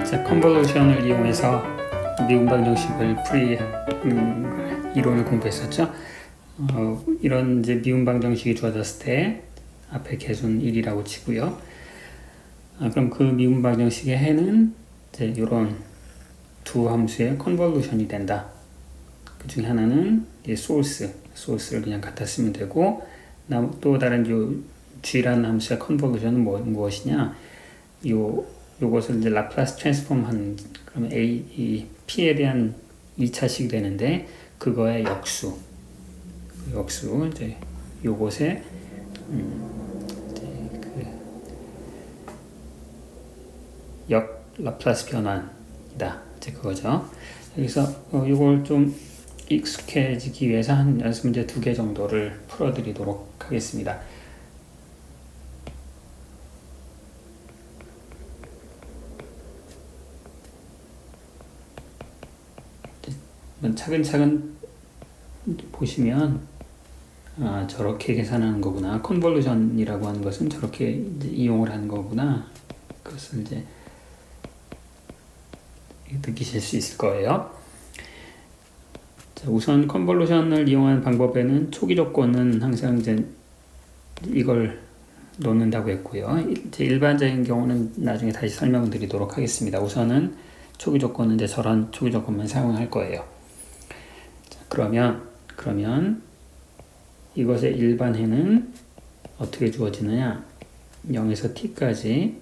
자, 컨볼루션을 이용해서 미분 방정식을 이론을 공부했었죠. 이런 이제 미분 방정식이 주어졌을 때 앞에 개수는 1이라고 치고요. 그럼 그 미분 방정식의 해는 이제 이런 두 함수의 컨볼루션이 된다. 그 중에 하나는 소스를 그냥 갖다 쓰면 되고, 또 다른 요 g라는 함수의 컨볼루션은 무엇이냐? 요것을 이제 라플라스 트랜스폼 한, 그러면 이 p에 대한 2차식이 되는데, 그거의 역수, 이제 요것의 라플라스 변환이다. 이제 그거죠. 여기서 요걸 좀 익숙해지기 위해서 한 연습 문제 2개 정도를 풀어드리도록 하겠습니다. 차근차근 보시면 저렇게 계산하는 거구나. 컨볼루션이라고 하는 것은 저렇게 이제 이용을 하는 거구나. 그것을 이제 느끼실 수 있을 거예요. 자, 우선 컨볼루션을 이용하는 방법에는 초기 조건은 항상 이제 이걸 놓는다고 했고요. 이제 일반적인 경우는 나중에 다시 설명을 드리도록 하겠습니다. 우선은 초기 조건은 이제 저런 초기 조건만 사용할 거예요. 자, 그러면 이것의 일반해는 어떻게 주어지느냐? 0에서 t까지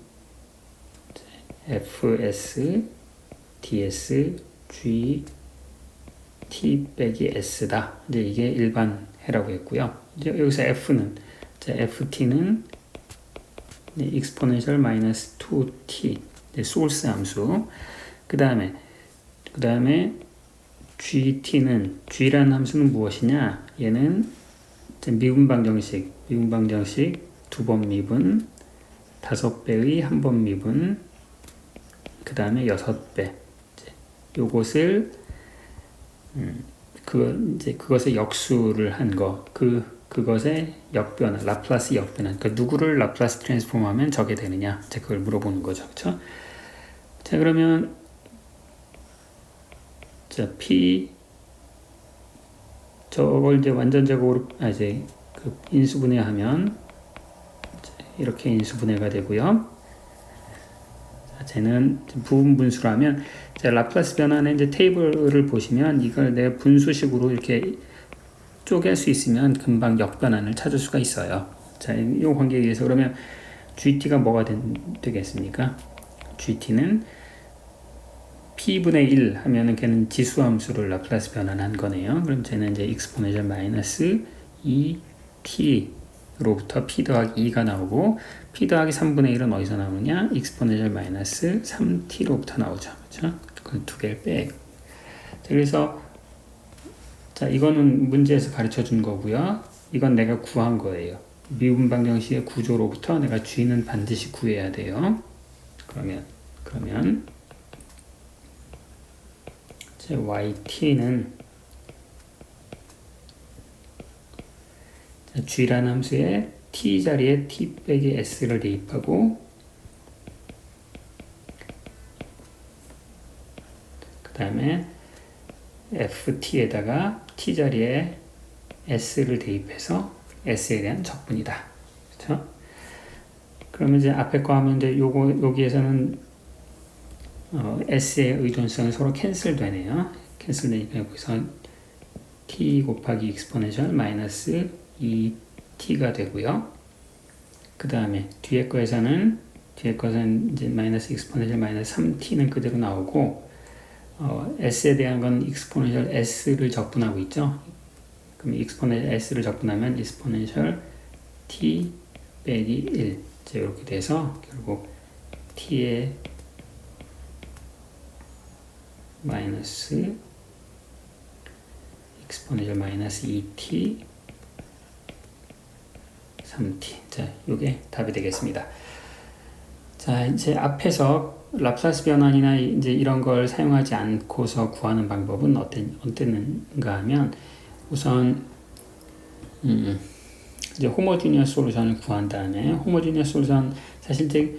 fs ds g t 빼기 s다. 이제 이게 일반해라고 했고요. 이제 여기서 f는 ft는 exponential minus 2t 소스 함수. 그 다음에 g라는 함수는 무엇이냐? 얘는 미분 방정식 2번 미분, 5배의 1번 미분, 그 다음에 6배. 요것을 그것의 역수를 한 거, 그것의 역변화, 라플라스 역변화. 그러니까 누구를 라플라스 트랜스폼하면 저게 되느냐? 그걸 물어보는 거죠, 그렇죠? 자, 그러면 p 저걸 이제 완전적으로 인수분해하면 이렇게 인수분해가 되고요. 자, 쟤는 부분분수라면 라플라스 변환의 이제 테이블을 보시면 이걸 내가 분수식으로 이렇게 쪼갤 수 있으면 금방 역변환을 찾을 수가 있어요. 자, 이 관계에 의해서 그러면 GT가 뭐가 되겠습니까? GT는 p분의 1 하면은 걔는 지수함수를 라플라스 변환한 거네요. 그럼 쟤는 이제 exponential 마이너스 2t로부터 p 더하기 2가 나오고, p 더하기 3분의 1은 어디서 나오느냐? exponential 마이너스 3t로부터 나오죠. 그렇죠? 그 두 개를 빼. 그래서 자, 이거는 문제에서 가르쳐 준 거고요. 이건 내가 구한 거예요. 미분 방정식의 구조로부터 내가 g는 반드시 구해야 돼요. 그러면 yt는 g라는 함수에 t 자리에 t 빼기 s를 대입하고, 그 다음에 ft에다가 t 자리에 s를 대입해서 s에 대한 적분이다. 그렇죠? 그러면 이제 앞에 거 하면 이제 여기에서는 s의 의존성이 서로 캔슬 되네요. 캔슬 되니까 여기서 t 곱하기 exponential 마이너스 2t가 되고요. 그 다음에 뒤에 거에서는 이제 마이너스 exponential 마이너스 3t는 그대로 나오고, s에 대한 건 exponential s를 적분하고 있죠. 그럼 exponential s를 적분하면 exponential t 빼기 1 이렇게 돼서 결국 t의 마이너스 exponential 마이너스 2t 3t. 자, 요게 답이 되겠습니다. 자, 이제 앞에서 라플라스 변환이나 이제 이런 걸 사용하지 않고서 구하는 방법은 어땠는가 하면, 우선 이제 호모지니어스 솔루션을 구한 다음에, 호모지니어스 솔루션, 사실 이제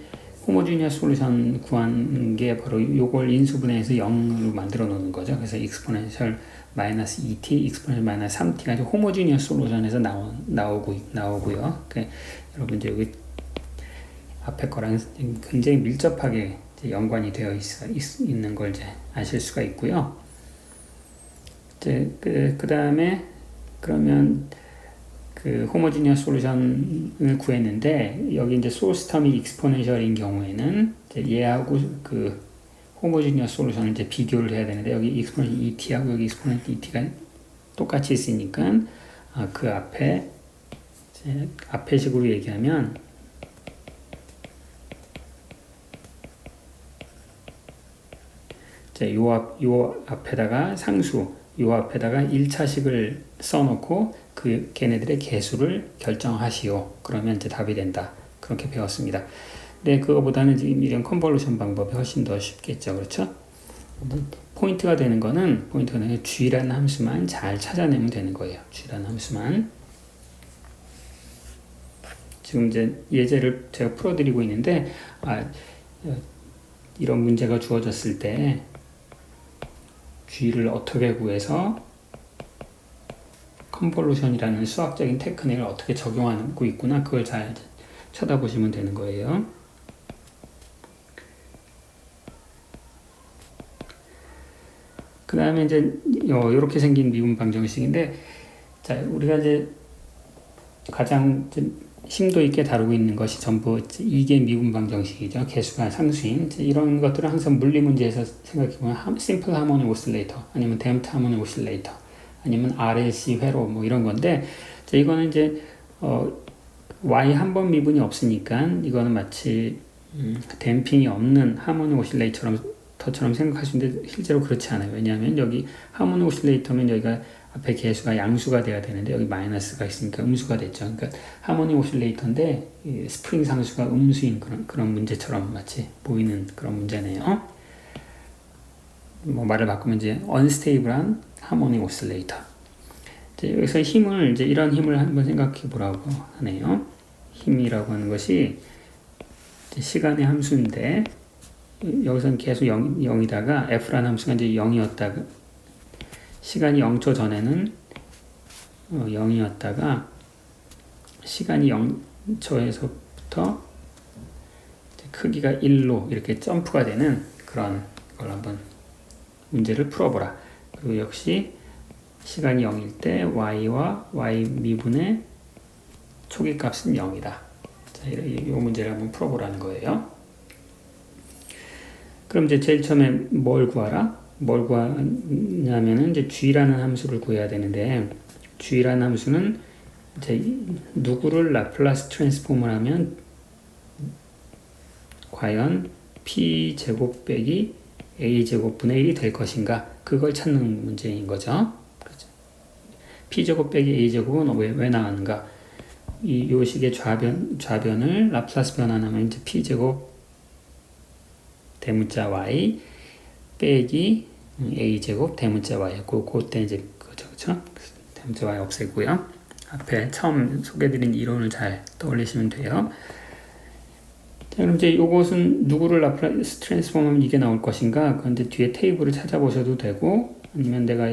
호모지니어스 솔루션 구한 게 바로 요걸 인수분해해서 0으로 만들어 놓는 거죠. 그래서 익스포넨셜 마이너스 2t, 익스포넨셜 마이너스 3t가 이제 호모지니어스 솔루션에서 나오고요. 그러니까 여러분 이제 여기 앞에 거랑 굉장히 밀접하게 연관이 되어 있는 걸 이제 아실 수가 있고요. 이제 그 다음에 그러면 그 호모지니어스 솔루션을 구했는데 여기 이제 소스 텀이 익스포넨셜인 경우에는 이제 얘하고 그 호모지니어스 솔루션을 이제 비교를 해야 되는데 여기 익스포넨셜 ET하고 여기 익스포넨셜 ET가 똑같이 있으니까 그 앞에 식으로 얘기하면 요 앞에다가 상수, 요 앞에다가 1차식을 써놓고 그 걔네들의 개수를 결정하시오. 그러면 이제 답이 된다. 그렇게 배웠습니다. 근데 그거보다는 지금 이런 컨볼루션 방법이 훨씬 더 쉽겠죠. 그렇죠? 포인트가 되는 거는 g라는 함수만 잘 찾아내면 되는 거예요. g라는 함수만. 지금 이제 예제를 제가 풀어드리고 있는데 이런 문제가 주어졌을 때 g를 어떻게 구해서 컨볼루션이라는 수학적인 테크닉을 어떻게 적용하고 있구나, 그걸 잘 쳐다보시면 되는 거예요. 그 다음에 이제 이렇게 생긴 미분 방정식인데, 자, 우리가 이제 가장 심도 있게 다루고 있는 것이 전부 이게 미분 방정식이죠. 개수가 상수인 이런 것들은 항상 물리 문제에서 생각해보면 심플 하모닉 오실레이터 아니면 댐프드 하모닉 오실레이터 아니면 RLC 회로 뭐 이런 건데, 이거는 이제 Y 한 번 미분이 없으니까 이거는 마치 댐핑이 없는 하모닉 오실레이터처럼 생각하시는데 실제로 그렇지 않아요. 왜냐하면 여기 하모닉 오실레이터면 여기가 앞에 개수가 양수가 돼야 되는데 여기 마이너스가 있으니까 음수가 됐죠. 그러니까 하모닉 오실레이터인데 스프링 상수가 음수인 그런 문제처럼 마치 보이는 그런 문제네요. 뭐 말을 바꾸면 이제 unstable한 하모닉 오실레이터. 여기서 힘을 이런 힘을 한번 생각해 보라고 하네요. 힘이라고 하는 것이 시간의 함수인데 여기서는 계속 0이다가 f라는 함수가 이제 0이었다가 시간이 0초 전에는 0이었다가 시간이 0초에서부터 크기가 1로 이렇게 점프가 되는 그런 걸 한번 문제를 풀어보라. 그리고 역시 시간이 0일 때 y와 y 미분의 초기 값은 0이다. 자, 이 문제를 한번 풀어보라는 거예요. 그럼 이제 제일 처음에 뭘 구하라? 뭘 구하냐면은 이제 g라는 함수를 구해야 되는데, g라는 함수는 이제 누구를 라플라스 트랜스폼을 하면 과연 p 제곱 빼기 a 제곱 분의 1이 될 것인가, 그걸 찾는 문제인 거죠. 그렇죠? p 제곱 빼기 a 제곱은 왜 나왔는가? 요 식의 좌변을 라플라스 변환하면 이제 p 제곱 대문자 y 빼기 a제곱 대문자 y, 그때 이제 그죠? 대문자 y 없애고요. 앞에 처음 소개드린 이론을 잘 떠올리시면 돼요. 자, 그럼 이제 이것은 누구를 라플라스 트랜스폼하면 이게 나올 것인가? 그런데 뒤에 테이블을 찾아보셔도 되고, 아니면 내가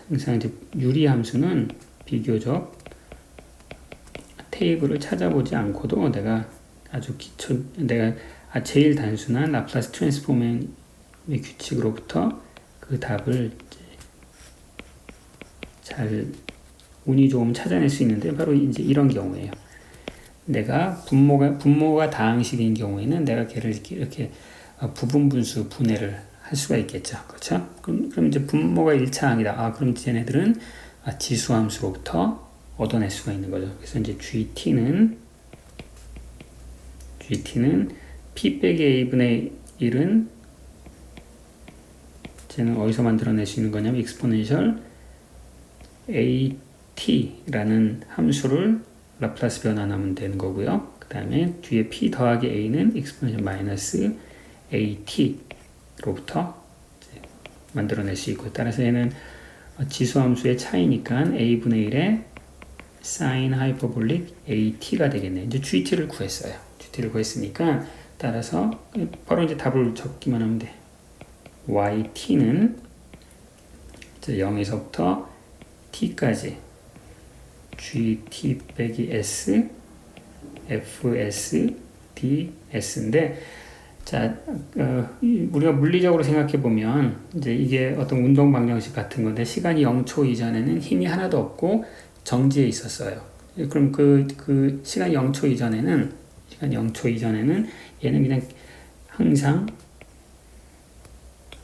항상 이제 유리함수는 비교적 테이블을 찾아보지 않고도 내가 제일 단순한 라플라스 트랜스폼의 규칙으로부터 그 답을 잘 운이 좋으면 찾아낼 수 있는데, 바로 이제 이런 경우예요. 내가 분모가 다항식인 경우에는 내가 걔를 이렇게 부분 분수 분해를 할 수가 있겠죠. 그렇죠? 그럼 이제 분모가 1차항이다. 그럼 쟤네들은 지수함수로부터 얻어낼 수가 있는 거죠. 그래서 이제 GT는 P 빼기 A분의 1은 쟤는 어디서 만들어낼 수 있는 거냐면 exponential AT라는 함수를 라플라스 변환하면 되는 거고요. 그 다음에 뒤에 P 더하기 A는 exponential 마이너스 AT로부터 만들어낼 수 있고, 따라서 얘는 지수함수의 차이니까 A분의 1의 sin 하이퍼볼릭 AT가 되겠네요. 이제 GT를 구했어요. GT를 구했으니까 따라서 바로 이제 답을 적기만 하면 돼. yt는 0에서부터 t까지 gt 빼기 s fs ds인데, 자, 우리가 물리적으로 생각해 보면 이제 이게 어떤 운동 방정식 같은 건데, 시간이 0초 이전에는 힘이 하나도 없고 정지해 있었어요. 그럼 그 시간 0초 이전에는 얘는 그냥 항상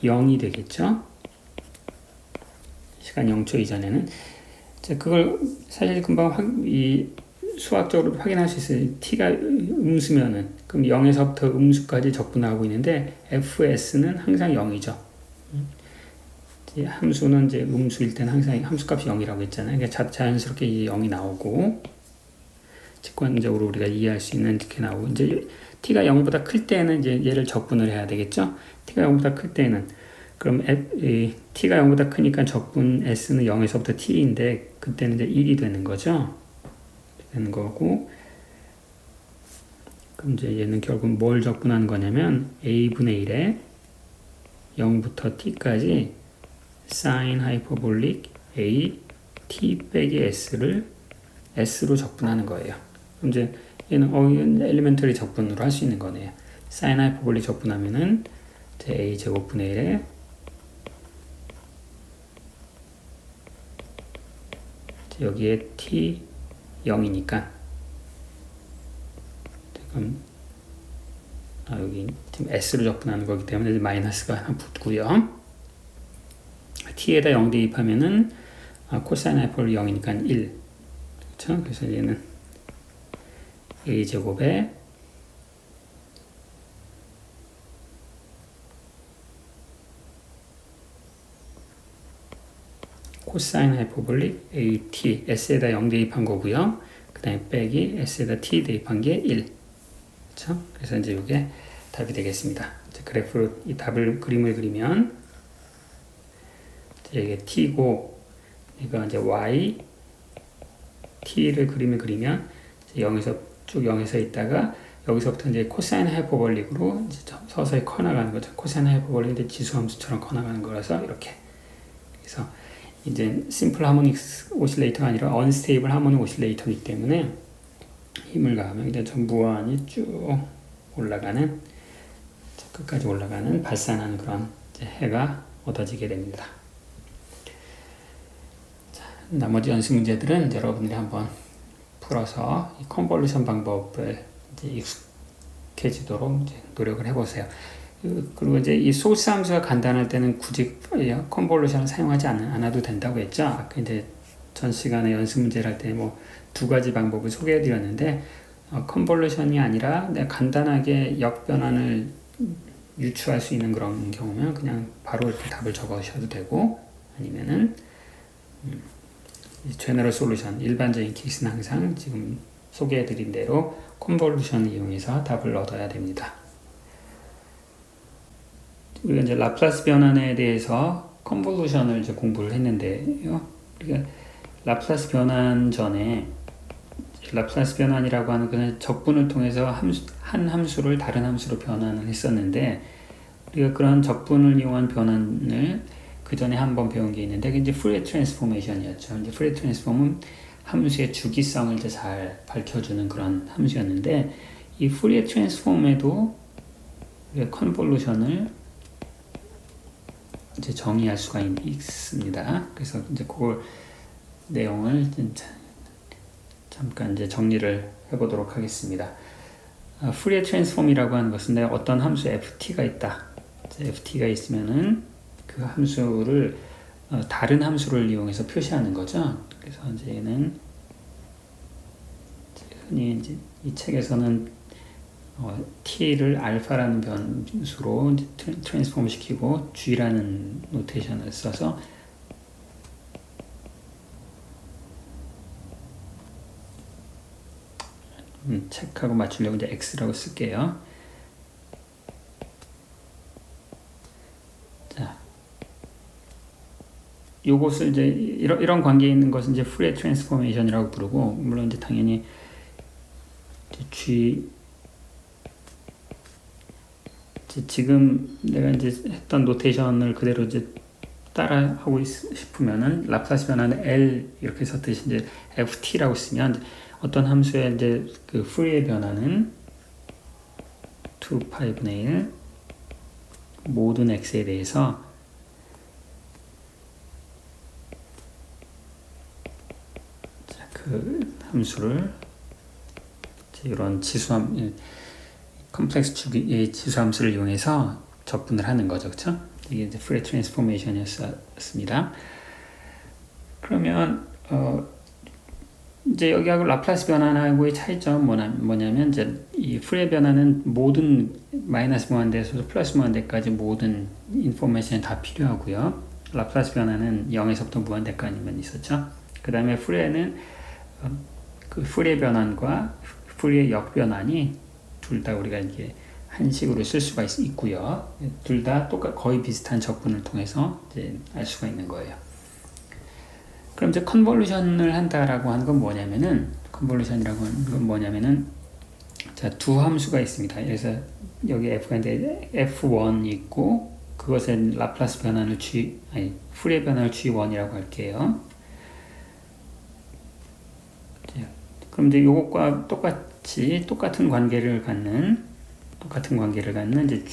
0이 되겠죠. 시간 0초 이전에는. 자, 그걸 사실 금방 수학적으로 확인할 수 있어요. t가 음수면은 그럼 0에서부터 음수까지 적분하고 있는데 fs는 항상 0이죠. 함수는 이제 음수일 때는 항상 함수값이 0이라고 했잖아요. 그러니까 자연스럽게 이 0이 나오고, 직관적으로 우리가 이해할 수 있는 이렇게 나오고, 이제 t가 0보다 클 때는 이제 얘를 적분을 해야 되겠죠. t가 0보다 클 때는 그럼 t가 0보다 크니까 적분 s는 0에서부터 t인데 그때는 이제 1이 되는 거죠. 되는 거고, 그럼 이제 얘는 결국 뭘 적분하는 거냐면 a분의 1에 0부터 t까지 sin 하이퍼볼릭 a t 빼기 s를 s로 적분하는 거예요. 그럼 이제 얘는 엘리멘터리 적분으로 할 수 있는 거네요. sin 하이퍼볼릭 적분하면은 이제 a 제곱분의 1에 여기에 t 0이니까 지금 여기 지금 s로 적분하는 거기 때문에 마이너스가 하나 붙고요. t에다 0 대입하면은 코사인 하이퍼볼릭 0이니까 1. 그렇죠? 그래서 얘는 a 제곱에 코사인 하이퍼볼릭 at s에다 0 대입한 거고요. 그 다음에 빼기 s에다 t 대입한 게 1. 그렇죠? 그래서 이제 이게 답이 되겠습니다. 그래프로 이 그림을 그리면 이게 t고, 이거 이제 y t를 그림을 그리면 0에서 쭉 0에서 있다가 여기서부터 이제 코사인 하이퍼볼릭으로 이제 서서히 커나가는 거죠. 코사인 하이퍼볼릭인데 지수함수처럼 커나가는 거라서 이렇게. 그래서 이제 심플 하모닉 오실레이터가 아니라 언스테이블 하모닉 오실레이터이기 때문에 힘을 가하면 이제 무한히 쭉 올라가는, 끝까지 올라가는 발산하는 그런 해가 얻어지게 됩니다. 자, 나머지 연습 문제들은 여러분들이 한번 풀어서 이 컨볼루션 방법을 이제 익숙해지도록 이제 노력을 해보세요. 그리고 이제 이 소스 함수가 간단할 때는 굳이 컨볼루션을 사용하지 않아도 된다고 했죠. 아까 이제 전 시간에 연습 문제를 할 때 뭐 두 가지 방법을 소개해 드렸는데, 컨볼루션이 아니라 간단하게 역변환을 유추할 수 있는 그런 경우면 그냥 바로 이렇게 답을 적으셔도 되고, 아니면은 제너럴 솔루션, 일반적인 케이스는 항상 지금 소개해 드린 대로 컨볼루션을 이용해서 답을 얻어야 됩니다. 우리가 이제 라플라스 변환에 대해서 컨볼루션을 이제 공부를 했는데요. 우리가 라플라스 변환 전에 라플라스 변환이라고 하는 것은 적분을 통해서 한 함수를 다른 함수로 변환을 했었는데, 우리가 그런 적분을 이용한 변환을 그 전에 한번 배운 게 있는데, 그게 이제 푸리에 트랜스포메이션이었죠. 이제 푸리에 트랜스폼은 함수의 주기성을 이제 잘 밝혀주는 그런 함수였는데, 이 푸리에 트랜스폼에도 컨볼루션을 이제 정의할 수가 있습니다. 그래서 이제 그걸 내용을 잠깐 이제 정리를 해보도록 하겠습니다. 푸리에 트랜스폼이라고 하는 것은 내가 어떤 함수 ft가 있다. ft가 있으면은 그 함수를 다른 함수를 이용해서 표시하는 거죠. 그래서 이제 얘는 흔히 이제 이 책에서는 t를 알파라는 변수로 트랜스폼 시키고 g라는 노테이션을 써서 책하고 맞추려고 이제 x라고 쓸게요. 자, 요것을 이제 이런 관계에 있는 것은 이제 푸리에 트랜스포메이션이라고 부르고, 물론 이제 당연히 이제 지금 내가 이제 했던 노테이션을 그대로 이제 따라 하고 싶으면은 라플라스 변화는 L 이렇게 썼듯이 이제 ft라고 쓰면 어떤 함수의 이제 그 프리의 변화는 2파이분의 1 모든 x에 대해서 자, 그 함수를 이런 지수함 컴플렉스 지수함수를 이용해서 적분을 하는 거죠, 그렇죠? 이게 이제 프레 트랜스포메이션이었습니다. 그러면 이제 여기하고 라플라스 변환하고의 차이점은 뭐냐면 이제 이 프레 변화는 모든 마이너스 무한대에서 플러스 무한대까지 모든 인포메이션이 다 필요하고요. 라플라스 변화는 0에서부터 무한대까지만 있었죠. 그 다음에 프레는 그 프레 변환과 프레 역변환이 둘 다 우리가 이게 한 식으로 쓸 수가 있고요. 둘 다 거의 비슷한 적분을 통해서 이제 알 수가 있는 거예요. 그럼 이제 컨볼루션을 한다라고 하는 건 뭐냐면은 자, 두 함수가 있습니다. 그래서 여기 f가 이제 f1이 있고 그것의 라플라스 변환을 프레 변환을 g1이라고 할게요. 그럼 이제 요것과 똑같은 관계를 갖는 이제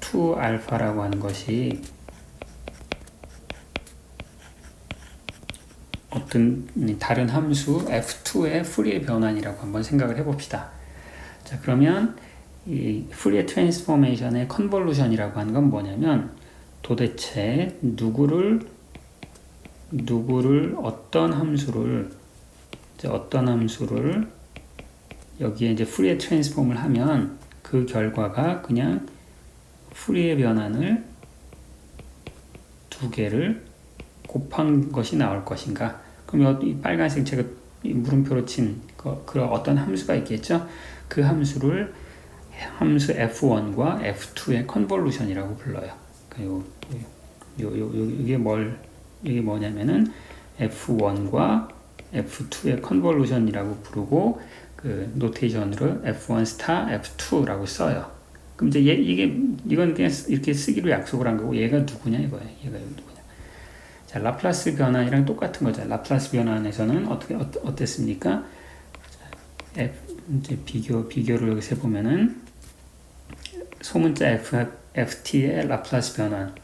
G2 알파라고 하는 것이 어떤 다른 함수 F2의 푸리에 변환이라고 한번 생각을 해봅시다. 자, 그러면 이 푸리에 트랜스포메이션의 컨볼루션이라고 하는 건 뭐냐면 도대체 누구를 어떤 함수를 여기에 이제 푸리에 트랜스폼을 하면 그 결과가 그냥 푸리에 변환을 두 개를 곱한 것이 나올 것인가? 그럼 이 빨간색 제가 물음표로 친 그런 어떤 함수가 있겠죠? 그 함수 f1과 f2의 컨볼루션이라고 불러요. 이게 뭐냐면은 f1과 f2의 컨볼루션이라고 부르고 그 노테이션으로 f1 스타 f2라고 써요. 그럼 이제 이건 그냥 이렇게 쓰기로 약속을 한 거고 얘가 누구냐 이거예요. 얘가 누구냐. 자, 라플라스 변환이랑 똑같은 거죠. 라플라스 변환에서는 어땠습니까? 자, 이제 비교를 여기서 해보면은 소문자 ft의 라플라스 변환,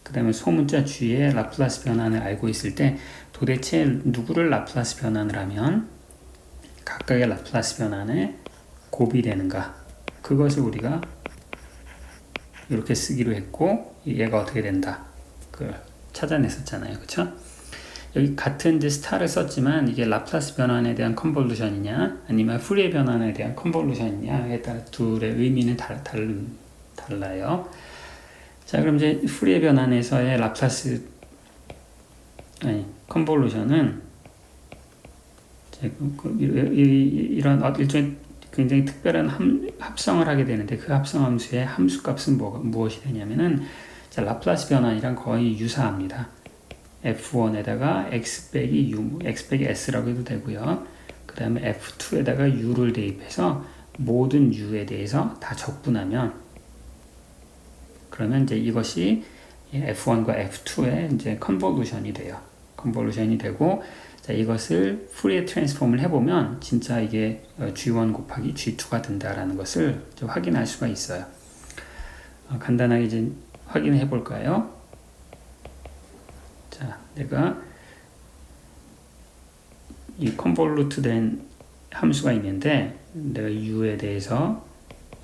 그 다음에 소문자 g의 라플라스 변환을 알고 있을 때 도대체 누구를 라플라스 변환을 하면 각각의 라플라스 변환에 곱이 되는가, 그것을 우리가 이렇게 쓰기로 했고 얘가 어떻게 된다 그걸 찾아냈었잖아요. 그쵸? 여기 같은 이제 스타를 썼지만 이게 라플라스 변환에 대한 컨볼루션이냐 아니면 푸리에 변환에 대한 컨볼루션이냐에 따라 둘의 의미는 달라요. 자, 그럼 이제 푸리에 변환에서의 컨볼루션은 이런 일종의 굉장히 특별한 합성을 하게 되는데 그 합성 함수의 함수값은 무엇이 되냐면은 자, 라플라스 변환이랑 거의 유사합니다. f1에다가 x 빼기 s라고 해도 되고요. 그 다음에 f2에다가 u를 대입해서 모든 u에 대해서 다 적분하면 그러면 이제 이것이 f1과 f2의 이제 컨볼루션이 돼요. 컨볼루션이 되고 자, 이것을 푸리에 트랜스폼을 해보면 진짜 이게 G1 곱하기 G2가 된다라는 것을 확인할 수가 있어요. 간단하게 이제 확인해 볼까요? 자, 내가 이 컨볼루트 된 함수가 있는데 내가 u에 대해서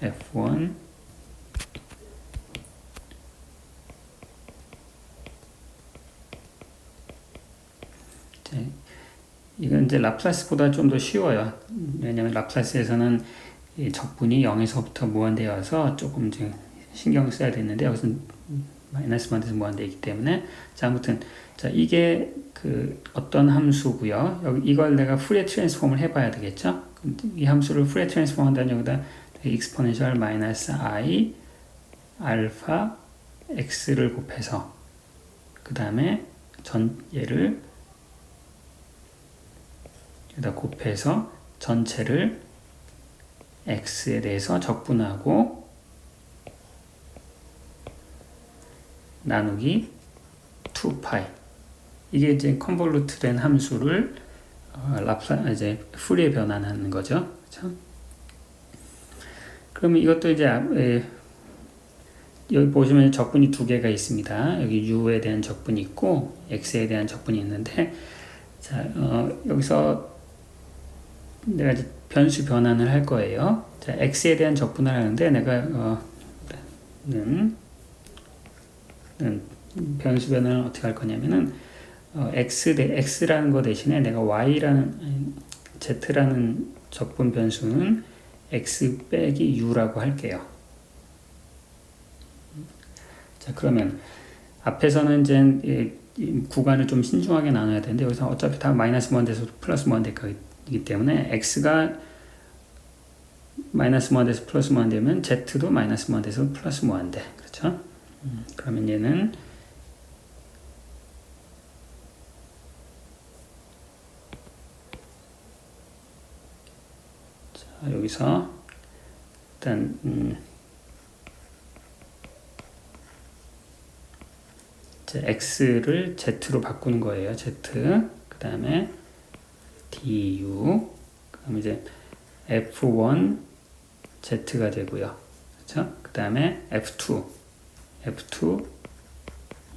f1 자, 이건 이제 라플라스보다 좀 더 쉬워요. 왜냐하면 라플라스에서는 이 적분이 0에서부터 무한대여서 조금 이제 신경 써야 되는데 여기서는 마이너스 무한대에서 무한대이기 때문에 자, 아무튼 자, 이게 그 어떤 함수고요. 이걸 내가 푸리에 트랜스폼을 해봐야 되겠죠. 이 함수를 푸리에 트랜스폼 한다면 여기다 exponential 마이너스 i 알파 x를 곱해서 그 다음에 얘를 여기다 곱해서 전체를 x에 대해서 적분하고 나누기 2파이. 이게 이제 컨볼루트된 함수를 이제 풀이에 변환하는 거죠. 그렇죠? 그러면 이것도 이제 여기 보시면 적분이 두 개가 있습니다. 여기 u에 대한 적분이 있고 x에 대한 적분이 있는데, 자, 여기서 내가 이제 변수 변환을 할 거예요. 자, x에 대한 적분을 하는데 내가 변수 변환을 어떻게 할 거냐면은 x라는 거 대신에 내가 z라는 적분 변수는 x 빼기 u라고 할게요. 자, 그러면 앞에서는 이제 구간을 좀 신중하게 나눠야 되는데 여기서 어차피 다 마이너스 무한대에서 플러스 무한대이기 때문에 x가 마이너스 무한대에서 플러스 무한대면 z도 마이너스 무한대에서 플러스 무한대. 그렇죠? 그러면 얘는 자, 여기서 일단 x를 z로 바꾸는 거예요. z. 그 다음에 du. 그럼 이제 f1 z가 되고요. 그렇죠? 그 다음에 f2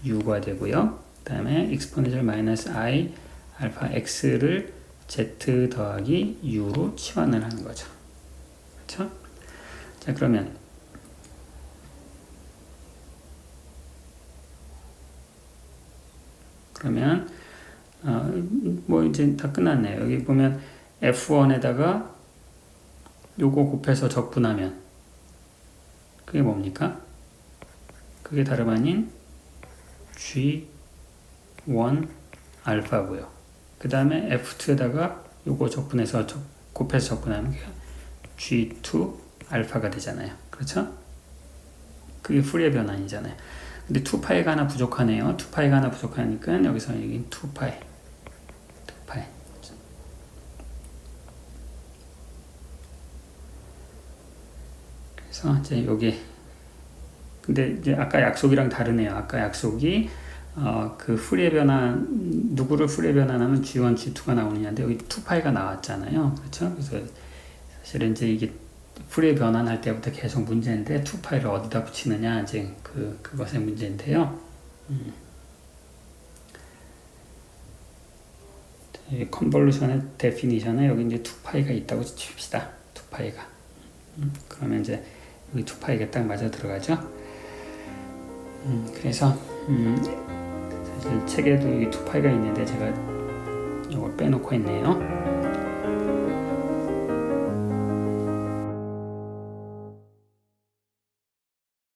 u가 되고요. 그 다음에 exponential 마이너스 i 알파 x를 z 더하기 u로 치환을 하는 거죠. 그렇죠? 자, 그러면 뭐 이제 다 끝났네요. 여기 보면 f1에다가 요거 곱해서 적분하면 그게 뭡니까? 그게 다름 아닌 g1 알파고요. 그 다음에 f2에다가 요거 적분해서 곱해서 적분하면 g2 알파가 되잖아요. 그렇죠? 그게 풀이의 변환이잖아요. 근데 2파이가 하나 부족하네요. 2파이가 하나 부족하니까 여기서 여기 2파이. 그래서 이제 여기 근데 이제 아까 약속이랑 다르네요. 아까 약속이 그 풀이의 변환 누구를 풀이의 변환하면 G1, G2가 나오느냐인데 여기 2파이가 나왔잖아요. 그렇죠? 그래서 사실은 이제 이게 풀이의 변환할 때부터 계속 문제인데 2파이를 어디다 붙이느냐 이제 그것의 문제인데요. 컨볼루션의 데피니션에 여기 이제 2파이가 있다고 칩시다. 2파이가. 그러면 이제 여기 2파이가 딱 맞아 들어가죠. 그래서 사실 책에도 여기 2파이가 있는데 제가 이걸 빼놓고 있네요.